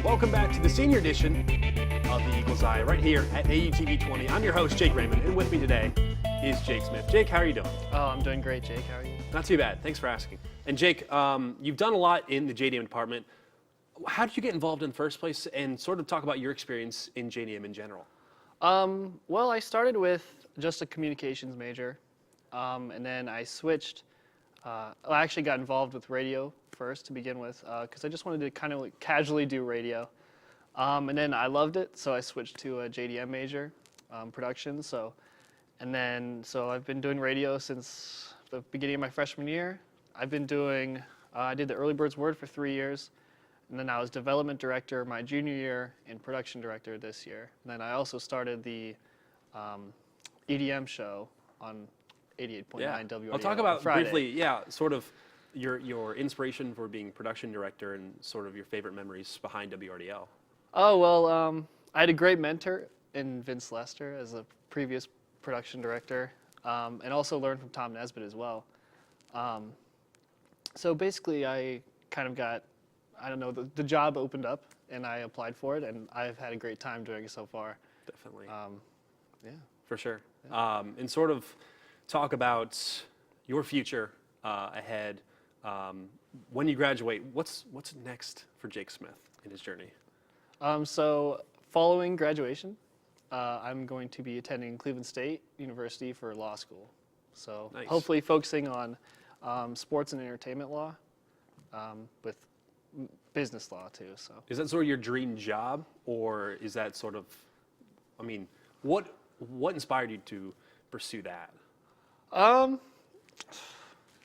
Welcome back to the senior edition of the Eagle's Eye right here at AUTV 20. I'm your host, Jake Rayman, and with me today is Jake Smith. Jake, how are you doing? Oh, I'm doing great, Jake. How are you? Not too bad. Thanks for asking. And Jake, you've done a lot in the JDM department. How did you get involved in the first place, and sort of talk about your experience in JDM in general? Well, I started with just a communications major, and then I switched. I actually got involved with radio first to begin with, because I just wanted to kind of like casually do radio. And then I loved it, so I switched to a JDM major, production. So I've been doing radio since the beginning of my freshman year. I've been doing, I did the Early Birds Word for 3 years, and then I was development director my junior year and production director this year. And then I also started the EDM show on 88.9 WRDL. I'll talk about Friday. briefly, sort of your inspiration for being production director and sort of your favorite memories behind WRDL. Oh, well, I had a great mentor in Vince Lester as a previous production director, and also learned from Tom Nesbitt as well. So basically, I kind of got, I don't know, the job opened up, and I applied for it, and I've had a great time doing it so far. Definitely. Yeah. For sure. Yeah. And sort of talk about your future ahead. When you graduate, what's next for Jake Smith in his journey? So following graduation, I'm going to be attending Cleveland State University for law school. So Nice. Hopefully focusing on sports and entertainment law, with business law too. So Is that sort of your dream job, or is that sort of, I mean, what inspired you to pursue that?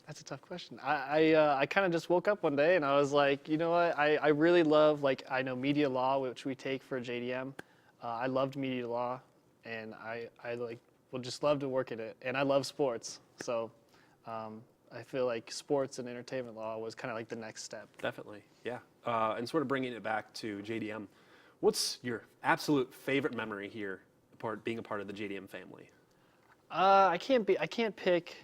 That's a tough question. I kind of just woke up one day and I was like, you know what? I really love, like, I know media law, which we take for JDM. I loved media law, and I like would just love to work in it. And I love sports, so I feel like sports and entertainment law was kind of like the next step. Definitely, yeah. And sort of bringing it back to JDM, what's your absolute favorite memory here, being a part of the JDM family? I can't pick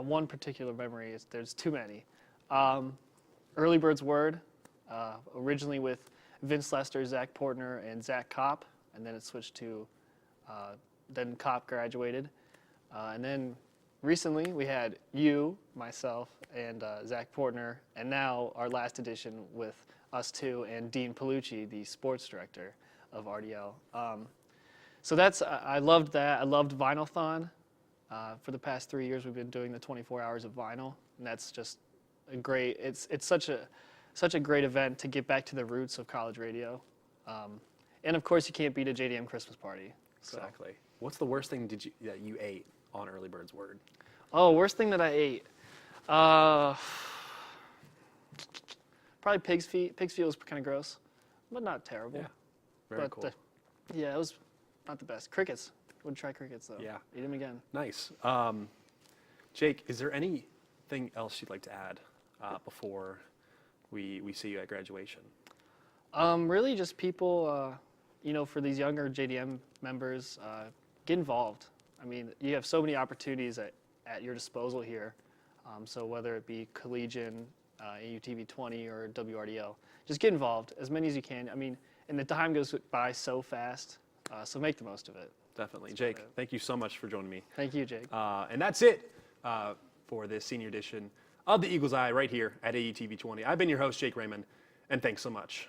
one particular memory. There's too many. Early Birds Word, originally with Vince Lester, Zach Portner, and Zach Kopp, and then it switched to, then Kopp graduated. And then recently we had you, myself, and Zach Portner, and now our last edition with us two and Dean Palucci, the sports director of RDL. So I loved that. I loved Vinylthon. For the past 3 years, we've been doing the 24 hours of vinyl, and that's just a great. It's such a great event to get back to the roots of college radio, and of course, you can't beat a JDM Christmas party. So. Exactly. What's the worst thing that you ate on Early Bird's Word? Oh, worst thing that I ate. Probably pig's feet. Pig's feet was kind of gross, but not terrible. Yeah. Very cool. Yeah, it was not the best. Crickets. Would try crickets though. Yeah. Eat them again. Nice. Jake, is there anything else you'd like to add before we see you at graduation? Really just people, for these younger JDM members, get involved. I mean, you have so many opportunities at your disposal here. So whether it be Collegian, AUTV 20, or WRDL, just get involved, as many as you can. I mean, and the time goes by so fast, so make the most of it. Definitely. Jake, thank you so much for joining me. Thank you, Jake. And that's it for this senior edition of the Eagle's Eye right here at AUTV 20. I've been your host, Jake Rayman, and thanks so much.